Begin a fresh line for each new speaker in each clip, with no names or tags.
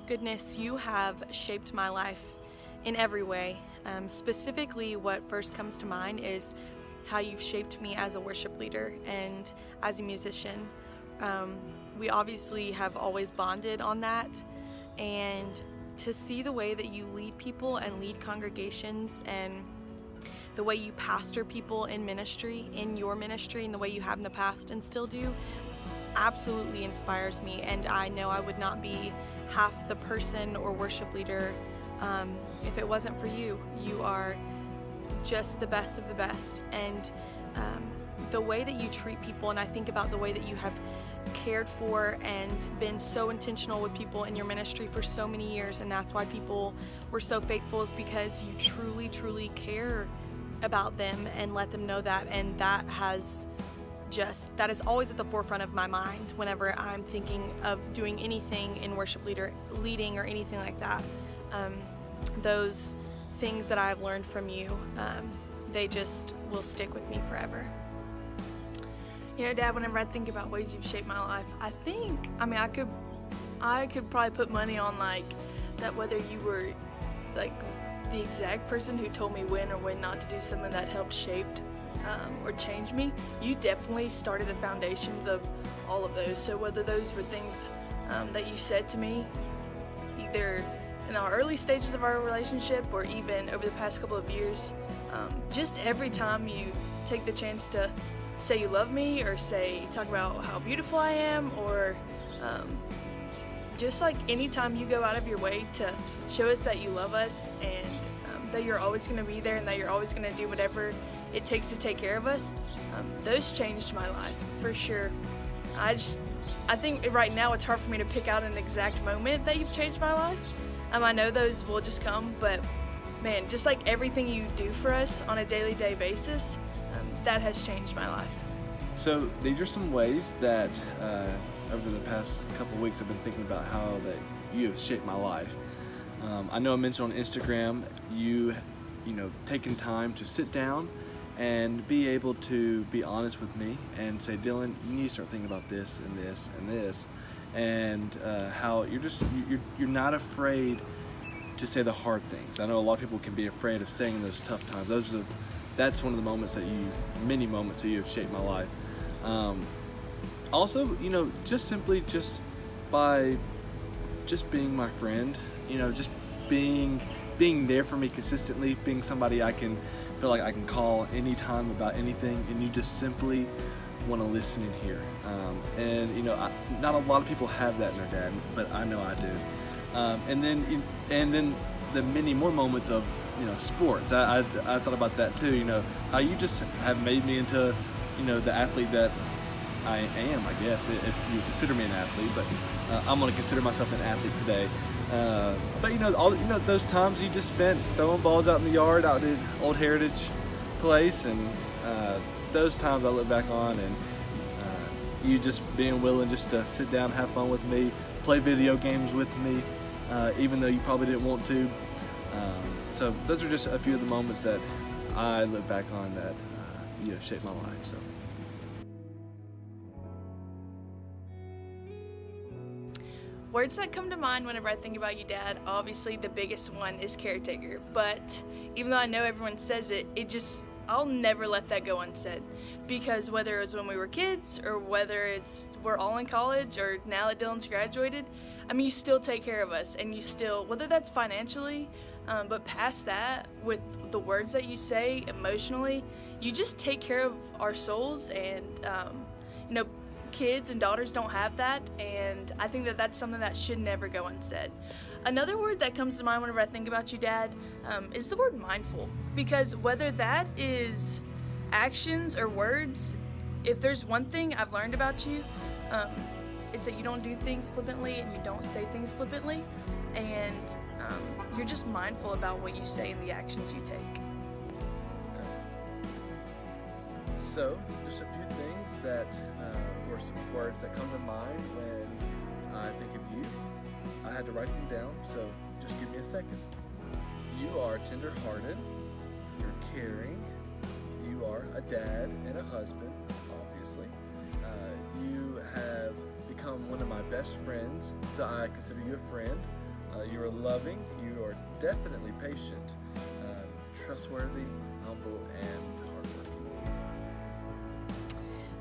Goodness, you have shaped my life in every way. Specifically, what first comes to mind is how you've shaped me as a worship leader and as a musician. We obviously have always bonded on that, and to see the way that you lead people and lead congregations and the way you pastor people in ministry, in your ministry, and the way you have in the past and still do, absolutely inspires me. And I know I would not be half the person or worship leader if it wasn't for you. You are just the best of the best. And the way that you treat people, and I think about the way that you have cared for and been so intentional with people in your ministry for so many years, and that's why people were so faithful, is because you truly care about them and let them know that. And that is always at the forefront of my mind whenever I'm thinking of doing anything in worship leading or anything like that. Those things that I've learned from you, they just will stick with me forever.
You know, Dad, whenever I think about ways you've shaped my life, I could probably put money on that whether you were the exact person who told me when or when not to do something that helped shaped or change me, you definitely started the foundations of all of those. So whether those were things that you said to me either in our early stages of our relationship or even over the past couple of years, just every time you take the chance to say you love me or talk about how beautiful I am, or just anytime you go out of your way to show us that you love us and that you're always going to be there and that you're always going to do whatever it takes to take care of us, those changed my life for sure. I think right now it's hard for me to pick out an exact moment that you've changed my life. I know those will just come, but man, just everything you do for us on a daily basis, that has changed my life.
So these are some ways that over the past couple of weeks I've been thinking about how that you have shaped my life. I know I mentioned on Instagram you taking time to sit down and be able to be honest with me and say, Dylan, you need to start thinking about this and this and this, and how you're not afraid to say the hard things. I know a lot of people can be afraid of saying those tough times. That's one of the many moments that you have shaped my life. Also, just simply by being my friend, just being there for me consistently, being somebody I can feel like I can call anytime about anything, and you just simply want to listen and hear. Not a lot of people have that in their dad, but I know I do. And then the many more moments of sports. I thought about that too. How you just have made me into the athlete that I am, I guess, if you consider me an athlete. But I'm going to consider myself an athlete today. But those times you just spent throwing balls out in the yard, out at Old Heritage Place, and those times I look back on, and you just being willing just to sit down, have fun with me, play video games with me, even though you probably didn't want to. So those are just a few of the moments that I look back on that shaped my life. So.
Words that come to mind whenever I think about you, Dad, obviously the biggest one is caretaker. But even though I know everyone says it, I'll never let that go unsaid. Because whether it was when we were kids or whether we're all in college or now that Dylan's graduated, you still take care of us, and you still, whether that's financially, but past that, with the words that you say emotionally, you just take care of our souls. And kids and daughters don't have that, and I think that that's something that should never go unsaid. Another word that comes to mind whenever I think about you, Dad, is the word mindful. Because whether that is actions or words, if there's one thing I've learned about you, it's that you don't do things flippantly and you don't say things flippantly, and you're just mindful about what you say and the actions you take.
So, just a few things that were some words that come to mind when I think of you. I had to write them down, so just give me a second. You are tender-hearted, you're caring, you are a dad and a husband, obviously. You have become one of my best friends, so I consider you a friend. You are loving. You are definitely patient, trustworthy, humble, and hardworking.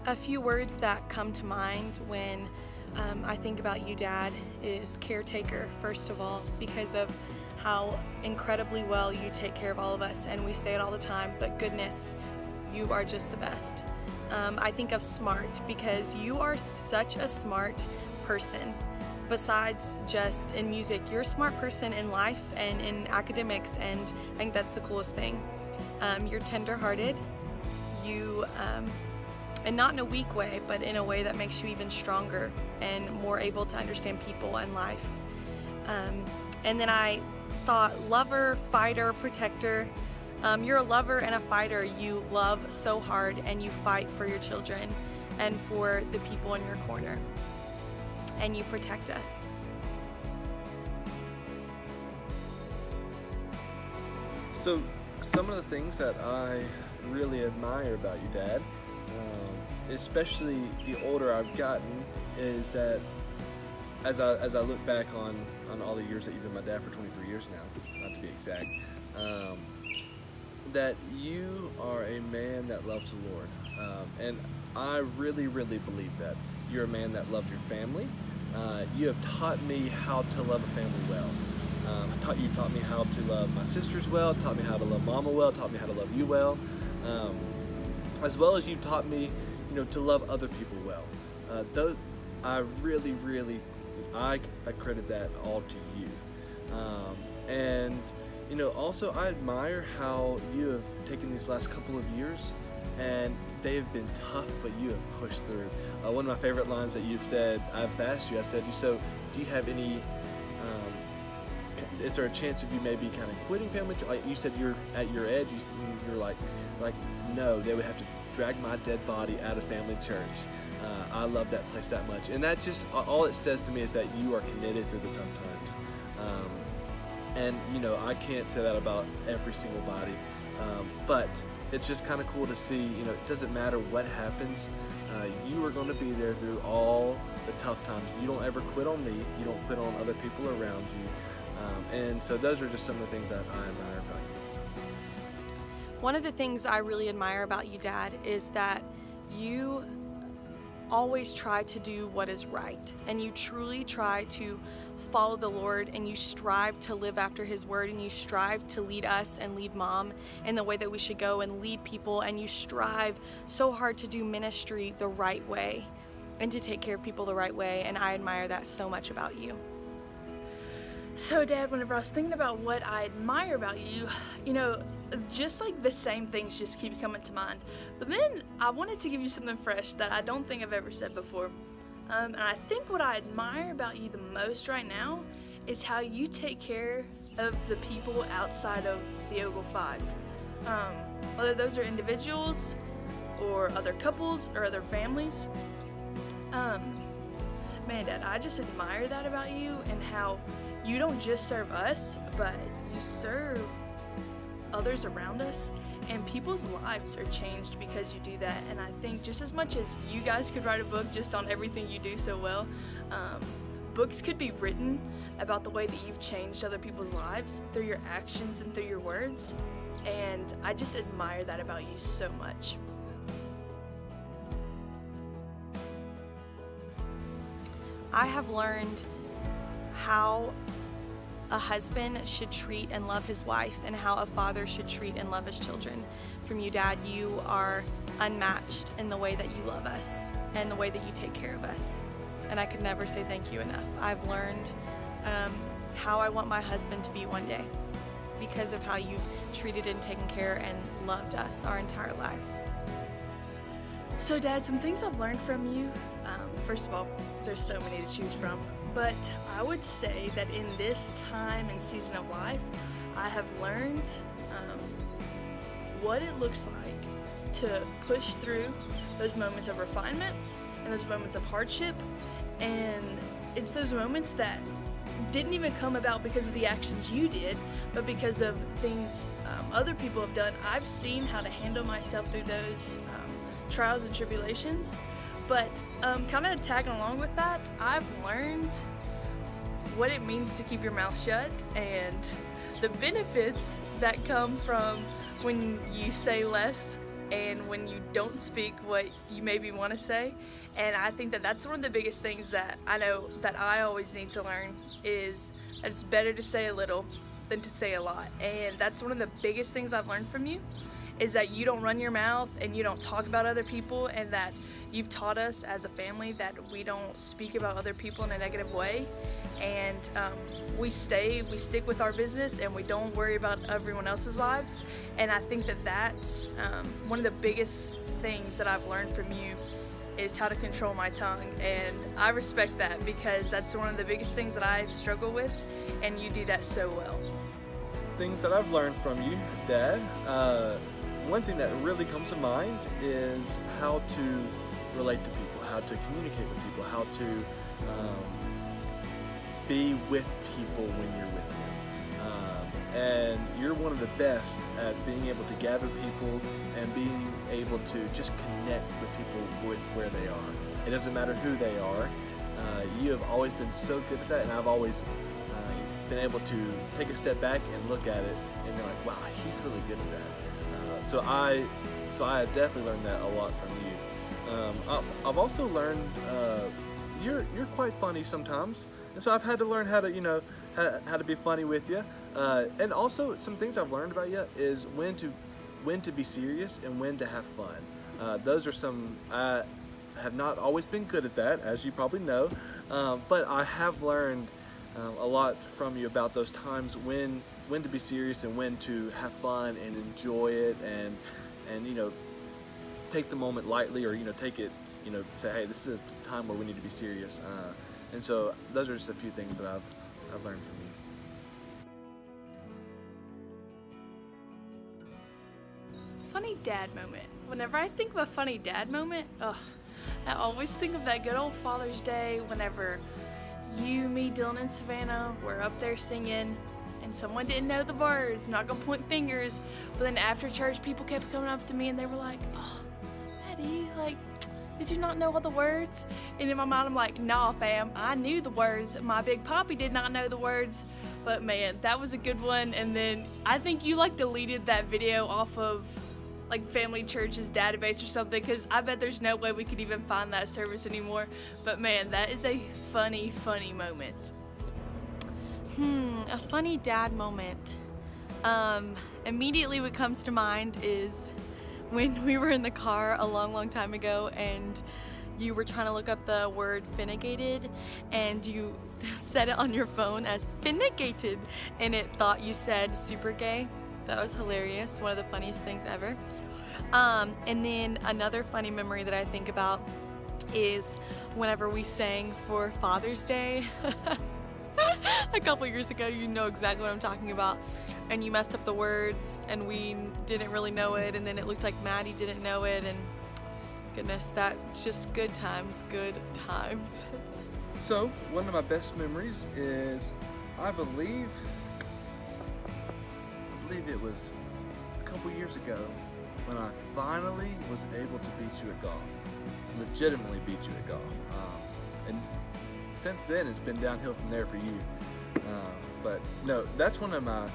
A few words that come to mind when I think about you, Dad, is caretaker, first of all, because of how incredibly well you take care of all of us, and we say it all the time, but goodness, you are just the best. I think of smart because you are such a smart person. Besides just in music, you're a smart person in life and in academics, and I think that's the coolest thing. You're tender-hearted, and not in a weak way, but in a way that makes you even stronger and more able to understand people and life. And then I thought lover, fighter, protector. You're a lover and a fighter. You love so hard and you fight for your children and for the people in your corner. And you protect us.
So some of the things that I really admire about you, Dad, especially the older I've gotten, is that as I look back on all the years that you've been my dad, for 23 years now, not to be exact, that you are a man that loves the Lord. And I really, really believe that. You're a man that loves your family. You have taught me how to love a family well. You taught me how to love my sisters well, taught me how to love Mama well, taught me how to love you well, as well as you taught me, to love other people well. Those I really, really, I credit that all to you. And also I admire how you have taken these last couple of years, and they have been tough, but you have pushed through. One of my favorite lines that you've said, I've asked you, I said, so do you have any, is there a chance of you maybe kind of quitting family? Like you said, you're at your edge, you're like, no, they would have to drag my dead body out of family church. I love that place that much. And that just, all it says to me is that you are committed through the tough times. And I can't say that about every single body, but it's just kind of cool to see, it doesn't matter what happens, you are going to be there through all the tough times. You don't ever quit on me, you don't quit on other people around you, and so those are just some of the things that I admire about you.
One of the things I really admire about you, Dad, is that you always try to do what is right, and you truly try to follow the Lord, and you strive to live after His word, and you strive to lead us and lead Mom in the way that we should go and lead people, and you strive so hard to do ministry the right way and to take care of people the right way, and I admire that so much about you.
So Dad, whenever I was thinking about what I admire about you, just like the same things just keep coming to mind. But then I wanted to give you something fresh that I don't think I've ever said before. And I think what I admire about you the most right now is how you take care of the people outside of the Ogle 5. Whether those are individuals or other couples or other families. Man, Dad, I just admire that about you, and how you don't just serve us, but you serve others around us, and people's lives are changed because you do that. And I think just as much as you guys could write a book just on everything you do so well, books could be written about the way that you've changed other people's lives through your actions and through your words, and I just admire that about you so much.
I have learned how a husband should treat and love his wife, and how a father should treat and love his children. From you, Dad, you are unmatched in the way that you love us and the way that you take care of us. And I could never say thank you enough. I've learned how I want my husband to be one day because of how you've treated and taken care and loved us our entire lives.
So Dad, some things I've learned from you, first of all, there's so many to choose from, but I would say that in this time and season of life, I have learned what it looks like to push through those moments of refinement and those moments of hardship, and it's those moments that didn't even come about because of the actions you did, but because of things other people have done. I've seen how to handle myself through those trials and tribulations, but kind of tagging along with that, I've learned what it means to keep your mouth shut and the benefits that come from when you say less and when you don't speak what you maybe want to say. And I think that that's one of the biggest things that I know that I always need to learn, is that it's better to say a little than to say a lot. And that's one of the biggest things I've learned from you, is that you don't run your mouth and you don't talk about other people, and that you've taught us as a family that we don't speak about other people in a negative way. And we stick with our business and we don't worry about everyone else's lives. And I think that that's one of the biggest things that I've learned from you, is how to control my tongue. And I respect that, because that's one of the biggest things that I struggle with, and you do that so well.
Things that I've learned from you, Dad. One thing that really comes to mind is how to relate to people, how to communicate with people, how to be with people when you're with them. And you're one of the best at being able to gather people and being able to just connect with people with where they are. It doesn't matter who they are. You have always been so good at that, and I've always been able to take a step back and look at it and be like, wow, he's really good at that. So I have definitely learned that a lot from you. I've also learned you're quite funny sometimes, and so I've had to learn how to how to be funny with you. And also some things I've learned about you is when to be serious and when to have fun. Those are some. I have not always been good at that, as you probably know, but I have learned a lot from you about those times when to be serious and when to have fun and enjoy it, and take the moment lightly, or take it, say, hey, this is a time where we need to be serious. And so those are just a few things that I've learned from you.
Funny dad moment. Whenever I think of a funny dad moment, I always think of that good old Father's Day, whenever you, me, Dylan, and Savannah were up there singing, and someone didn't know the words. I'm not gonna point fingers, but then after church, people kept coming up to me and they were like, "Oh, Maddie, did you not know all the words?" And in my mind, I'm like, "Nah, fam, I knew the words. My big poppy did not know the words." But man, that was a good one. And then I think you deleted that video off of Family Church's database or something, because I bet there's no way we could even find that service anymore. But man, that is a funny moment.
A funny dad moment. Immediately what comes to mind is when we were in the car a long time ago, and you were trying to look up the word finnegated, and you said it on your phone as finnegated, and it thought you said super gay. That was hilarious. One of the funniest things ever. And then another funny memory that I think about is whenever we sang for Father's Day a couple years ago. You know exactly what I'm talking about. And you messed up the words, and we didn't really know it, and then it looked like Maddie didn't know it, and goodness, that just good times.
So one of my best memories is, I believe it was a couple years ago when I finally was able to beat you at golf, legitimately beat you at golf. And since then, it's been downhill from there for you. But no, that's one of my,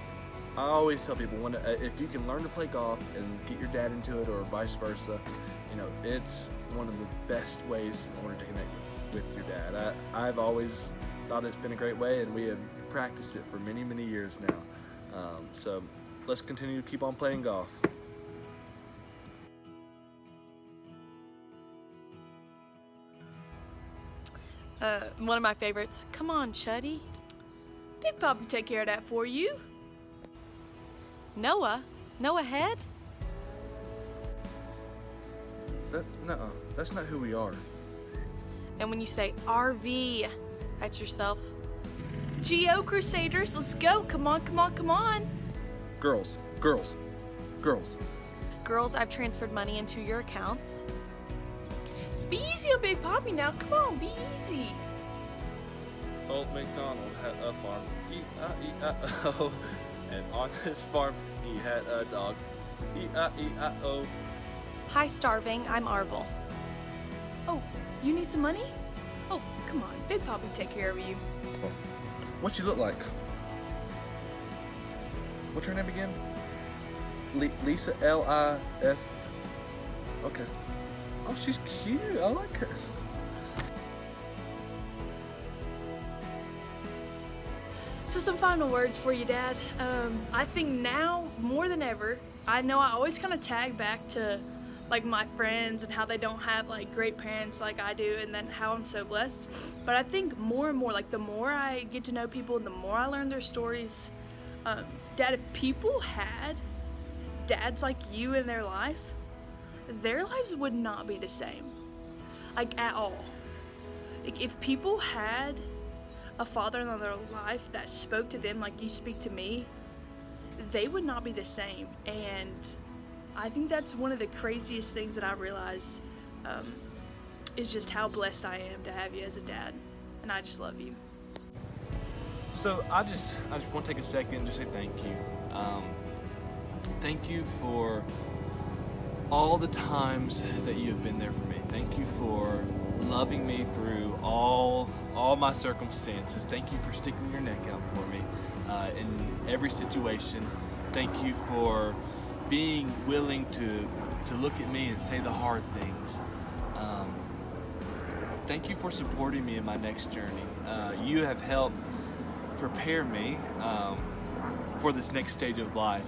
I always tell people, if you can learn to play golf and get your dad into it, or vice versa, it's one of the best ways in order to connect with your dad. I've always thought it's been a great way, and we have practiced it for many years now. So let's continue to keep on playing golf.
One of my favorites. Come on, Chuddy.
Big Poppy take care of that for you.
Noah Head?
That's not who we are.
And when you say RV, that's yourself.
Geo Crusaders, let's go. Come on.
Girls.
Girls, I've transferred money into your accounts.
Be easy on Big Poppy now. Come on, be easy.
Old MacDonald had a farm, E-I-E-I-O, and on his farm he had a dog, E-I-E-I-O.
Hi, Starving, I'm Arvel.
Oh, you need some money? Oh, come on, Big Poppy take care of you.
What's she look like? What's her name again? Lisa, L-I-S. Okay. Oh, she's cute. I like her.
So some final words for you, Dad. I think now more than ever, I know I always kind of tag back to like my friends and how they don't have like great parents like I do, and then how I'm so blessed. But I think more and more, like the more I get to know people and the more I learn their stories, Dad, if people had dads like you in their life, their lives would not be the same, like at all. Like, if people had a father in their life that spoke to them like you speak to me, they would not be the same. And I think that's one of the craziest things that I realize, is just how blessed I am to have you as a dad, and I just love you.
So I just want to take a second and just say thank you. Thank you for all the times that you have been there for me. Thank you for loving me through all my circumstances. Thank you for sticking your neck out for me in every situation. Thank you for being willing to look at me and say the hard things. Thank you for supporting me in my next journey. You have helped prepare me for this next stage of life,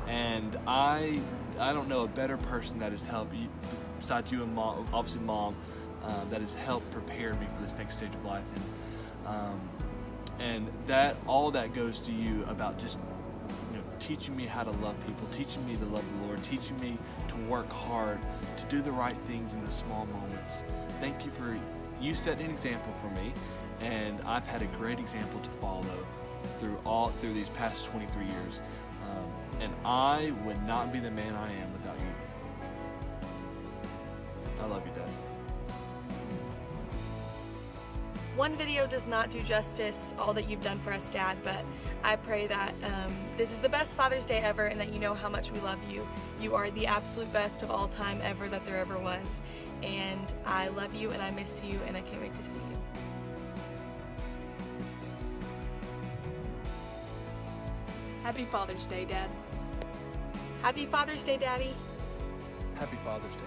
and I don't know a better person that has helped you besides you and Mom, obviously Mom, that has helped prepare me for this next stage of life, and that all that goes to you about just teaching me how to love people, teaching me to love the Lord, teaching me to work hard, to do the right things in the small moments. Thank you for you set an example for me, and I've had a great example to follow through these past 23 years, and I would not be the man I am without you. I love you, Dad.
One video does not do justice all that you've done for us, Dad, but I pray that this is the best Father's Day ever, and that you know how much we love you. You are the absolute best of all time ever that there ever was, and I love you and I miss you, and I can't wait to see you.
Happy Father's Day, Dad.
Happy Father's Day, Daddy.
Happy Father's Day.